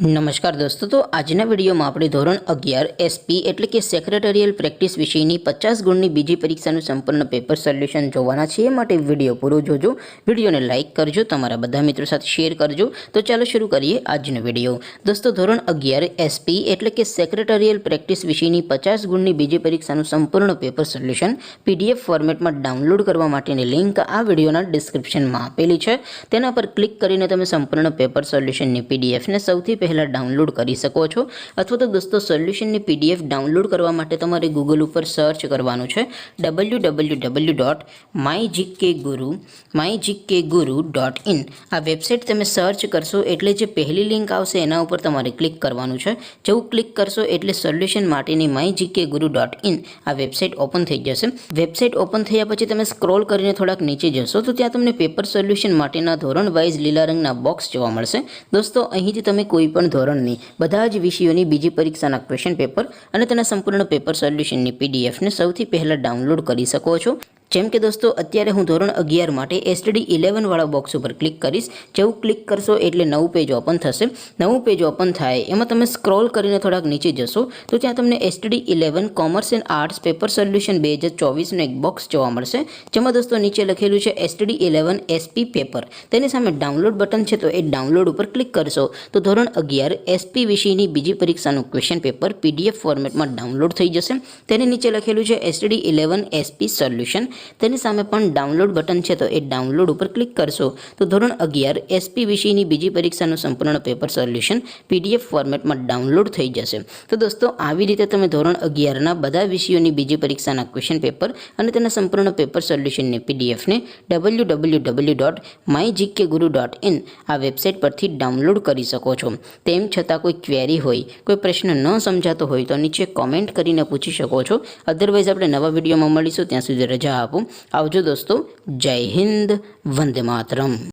નમસ્કાર દોસ્તો, તો આજના વિડીયોમાં આપણે ધોરણ 11 એસપી એટલે કે સેક્રેટરીયલ પ્રેક્ટિસ વિષયની 50 ગુણની બીજી પરીક્ષાનું સંપૂર્ણ પેપર સોલ્યુશન જોવાના છે। એ માટે વિડીયો પૂરો જોજો, વિડીયોને લાઇક કરજો, તમારા બધા મિત્રો સાથે શેર કરજો। તો ચાલો શરૂ કરીએ આજનો વિડીયો। દોસ્તો, ધોરણ 11 એસપી એટલે કે સેક્રેટરીયલ પ્રેક્ટિસ વિષયની 50 ગુણની બીજી પરીક્ષાનું સંપૂર્ણ પેપર સોલ્યુશન પીડીએફ ફોર્મેટમાં ડાઉનલોડ કરવા માટેની લિંક આ વિડીયોના ડિસ્ક્રિપ્શનમાં આપેલી છે। તેના પર ક્લિક કરીને તમે સંપૂર્ણ પેપર સોલ્યુશનની પીડીએફને સૌથી પહેલા ડાઉનલોડ કરી શકો છો। અથવા તો દોસ્તો, સોલ્યુશનની પીડીએફ ડાઉનલોડ કરવા માટે તમારે ગૂગલ ઉપર સર્ચ કરવાનું છે www.mygkguru.in। આ વેબસાઇટ તમે સર્ચ કરશો એટલે જે પહેલી લિંક આવશે એના ઉપર તમારે ક્લિક કરવાનું છે। જેવું ક્લિક કરશો એટલે સોલ્યુશન માટેની mygkguru.in આ વેબસાઇટ ઓપન થઈ જશે। વેબસાઇટ ઓપન થયા પછી તમે સ્ક્રોલ કરીને થોડાક નીચે જશો તો ત્યાં તમને પેપર સોલ્યુશન માટેના ધોરણ વાઇઝ લીલા રંગના બોક્સ જોવા મળશે। દોસ્તો, અહીંથી તમે કોઈ પણ ધોરણની બધા જ વિષયોની બીજી પરીક્ષાના ક્વેશ્ચન પેપર અને તેના સંપૂર્ણ પેપર સોલ્યુશનની પીડીએફને સૌથી પહેલાં ડાઉનલોડ કરી શકો છો। જેમ કે દોસ્તો, અત્યારે હું ધોરણ 11 માટે STD 11 વાળા બોક્સ ઉપર ક્લિક કરીશ। જેવું ક્લિક કરશો એટલે નવું પેજ ઓપન થશે। નવું પેજ ઓપન થાય એમાં તમે સ્ક્રોલ કરીને થોડાક નીચે જશો તો ત્યાં તમને STD 11 commerce and arts paper solution 2024નું એક બોક્સ જોવા મળશે। જેમાં દોસ્તો નીચે લખેલું છે STD 11 SP પેપર। તેની સામે ડાઉનલોડ બટન છે, તો એ ડાઉનલોડ ઉપર ક્લિક કરશો તો ધોરણ 11 SP વિષયની બીજી પરીક્ષાનું ક્વેશ્ચન પેપર PDF ફોર્મેટમાં ડાઉનલોડ થઈ જશે। તેની નીચે લખેલું છે STD 11 SP સોલ્યુશન। તેની સામે પણ ડાઉનલોડ બટન છે, તો એ ડાઉનલોડ ઉપર ક્લિક કરશો તો ધોરણ 11 એસપી વિષયની બીજી પરીક્ષાનું સંપૂર્ણ પેપર સોલ્યુશન PDF ફોર્મેટમાં ડાઉનલોડ થઈ જશે। તો દોસ્તો, આવી રીતે તમે ધોરણ 11ના બધા વિષયોની બીજી પરીક્ષાના ક્વેશ્ચન પેપર અને તેના સંપૂર્ણ પેપર સોલ્યુશનની પીડીએફને www.mygkguru.in આ વેબસાઇટ પરથી ડાઉનલોડ કરી શકો છો। તેમ છતાં કોઈ ક્વેરી હોય, કોઈ પ્રશ્ન ન સમજાતો હોય તો નીચે કોમેન્ટ કરીને પૂછી શકો છો। અધરવાઇઝ આપણે નવા વિડીયોમાં મળીશું, ત્યાં સુધી રજા આપો। આવજો દોસ્તો, જય હિન્દ, વંદે માતરમ।